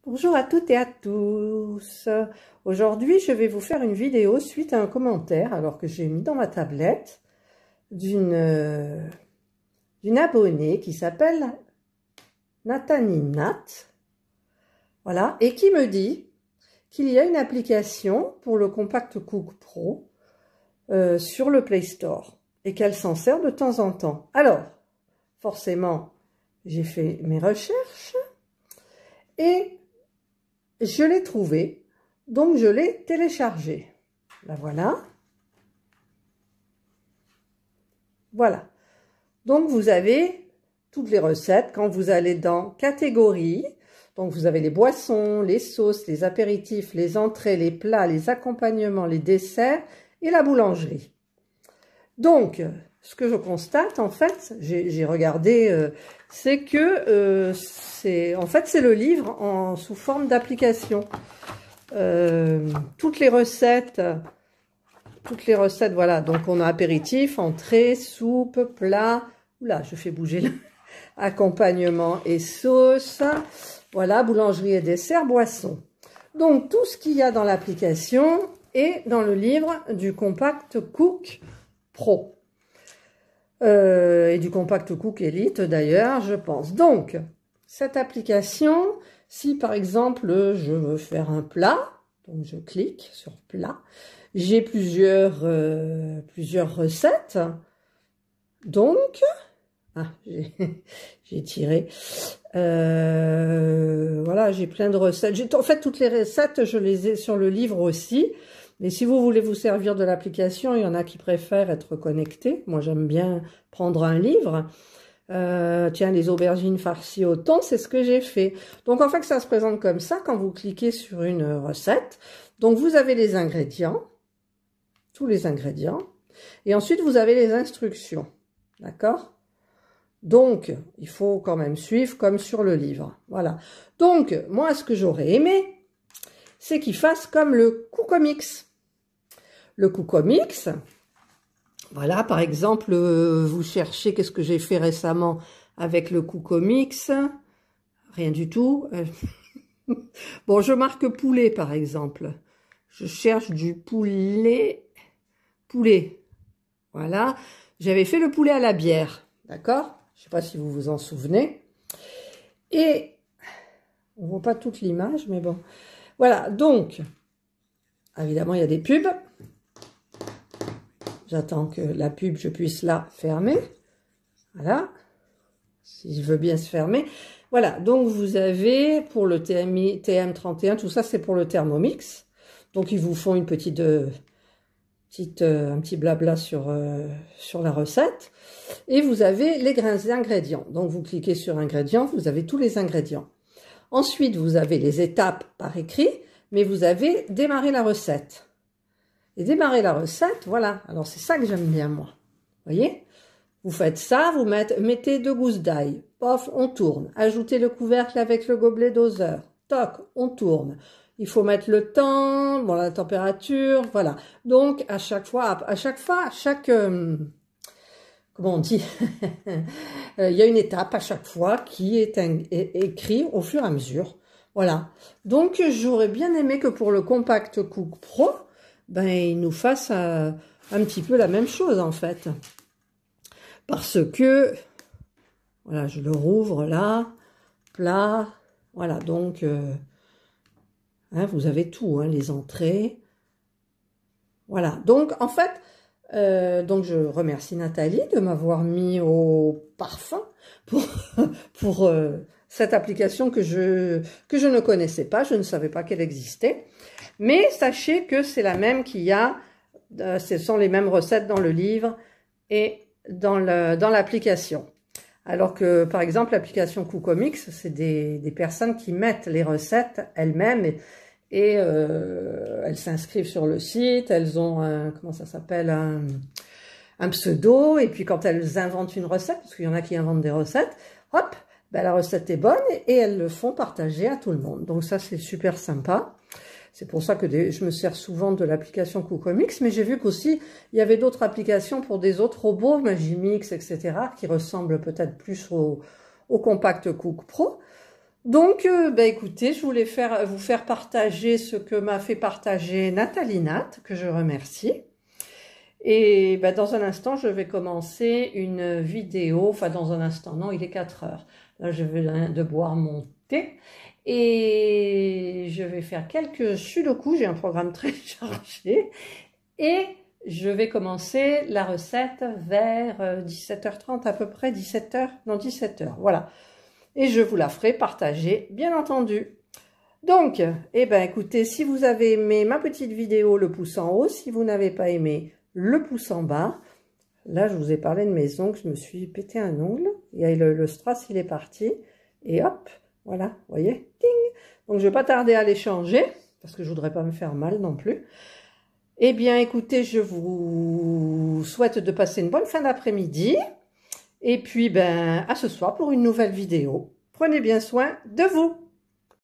Bonjour à toutes et à tous. Aujourd'hui, je vais vous faire une vidéo suite à un commentaire, alors que j'ai mis dans ma tablette, d'une abonnée qui s'appelle Nathaninat, voilà, et qui me dit qu'il y a une application pour le Compact Cook Pro sur le Play Store et qu'elle s'en sert de temps en temps. Alors, forcément, j'ai fait mes recherches et je l'ai trouvé, donc je l'ai téléchargé. La voilà. Voilà. Donc vous avez toutes les recettes quand vous allez dans catégories. Donc vous avez les boissons, les sauces, les apéritifs, les entrées, les plats, les accompagnements, les desserts et la boulangerie. Donc ce que je constate, en fait, j'ai regardé, c'est que c'est le livre sous forme d'application. Toutes les recettes, voilà. Donc on a apéritif, entrée, soupe, plat. Oula, je fais bouger accompagnement et sauce. Voilà, boulangerie et dessert, boisson. Donc tout ce qu'il y a dans l'application est dans le livre du Compact Cook Pro. Et du Compact Cook Elite d'ailleurs, je pense. Donc, cette application, si par exemple je veux faire un plat, donc je clique sur plat, j'ai plusieurs recettes, donc, j'ai tiré, voilà, j'ai plein de recettes, en fait toutes les recettes je les ai sur le livre aussi. Mais si vous voulez vous servir de l'application, il y en a qui préfèrent être connectés. Moi, j'aime bien prendre un livre. Tiens, les aubergines farcies au thon, c'est ce que j'ai fait. Donc, en fait, ça se présente comme ça quand vous cliquez sur une recette. Donc, vous avez les ingrédients, tous les ingrédients. Et ensuite, vous avez les instructions. D'accord? Donc, il faut quand même suivre comme sur le livre. Voilà. Donc, moi, ce que j'aurais aimé, c'est qu'il fasse comme le Cookomix. Le Cookomix, voilà, par exemple, vous cherchez, qu'est-ce que j'ai fait récemment avec le Cookomix? Rien du tout. Bon, je marque poulet, par exemple. Je cherche du poulet. Voilà. J'avais fait le poulet à la bière, d'accord? Je ne sais pas si vous vous en souvenez. Et, on ne voit pas toute l'image, mais bon. Voilà, donc, évidemment, il y a des pubs. J'attends que la pub, je puisse la fermer. Voilà. Si je veux bien se fermer. Voilà. Donc, vous avez pour le TM31, tout ça, c'est pour le Thermomix. Donc, ils vous font un petit blabla sur la recette. Et vous avez les ingrédients. Donc, vous cliquez sur ingrédients, vous avez tous les ingrédients. Ensuite, vous avez les étapes par écrit, mais vous avez démarrer la recette. Et démarrer la recette, voilà. Alors, c'est ça que j'aime bien, moi. Vous voyez? Vous faites ça, vous mettez 2 gousses d'ail. Pof, on tourne. Ajoutez le couvercle avec le gobelet doseur. Toc, on tourne. Il faut mettre le temps, bon, la température, voilà. Donc, à chaque fois, comment on dit? Il y a une étape à chaque fois qui est écrite au fur et à mesure. Voilà. Donc, j'aurais bien aimé que pour le Compact Cook Pro, ben, il nous fasse un petit peu la même chose, en fait. Parce que, voilà, je le rouvre là, plat, voilà, donc, hein, vous avez tout, hein, les entrées. Voilà, donc, en fait, donc je remercie Nathalie de m'avoir mis au parfum pour cette application que je ne connaissais pas, je ne savais pas qu'elle existait. Mais sachez que c'est la même qu'il y a, ce sont les mêmes recettes dans le livre et dans l'application. Alors que, par exemple, l'application Cookomix, c'est des personnes qui mettent les recettes elles-mêmes et elles s'inscrivent sur le site, elles ont comment ça s'appelle, un pseudo, et puis quand elles inventent une recette, parce qu'il y en a qui inventent des recettes, hop, ben la recette est bonne et elles le font partager à tout le monde. Donc ça, c'est super sympa. C'est pour ça que je me sers souvent de l'application Cookomix, mais j'ai vu qu'aussi, il y avait d'autres applications pour des autres robots, Magimix, etc., qui ressemblent peut-être plus au Compact Cook Pro. Donc, écoutez, je voulais vous faire partager ce que m'a fait partager Nathalie Nat, que je remercie. Et dans un instant, je vais commencer une vidéo, enfin dans un instant, non, il est 4 heures. Là, je vais de boire mon thé et je vais faire quelques sudoku, j'ai un programme très chargé. Et je vais commencer la recette vers 17h30 à peu près, 17h, non 17h, voilà. Et je vous la ferai partager, bien entendu. Donc, écoutez, si vous avez aimé ma petite vidéo, le pouce en haut. Si vous n'avez pas aimé, le pouce en bas. Là, je vous ai parlé de mes ongles, je me suis pété un ongle. Et le strass, il est parti. Et hop, voilà, vous voyez, ding. Donc, je ne vais pas tarder à les changer, parce que je ne voudrais pas me faire mal non plus. Eh bien, écoutez, je vous souhaite de passer une bonne fin d'après-midi. Et puis, à ce soir pour une nouvelle vidéo. Prenez bien soin de vous.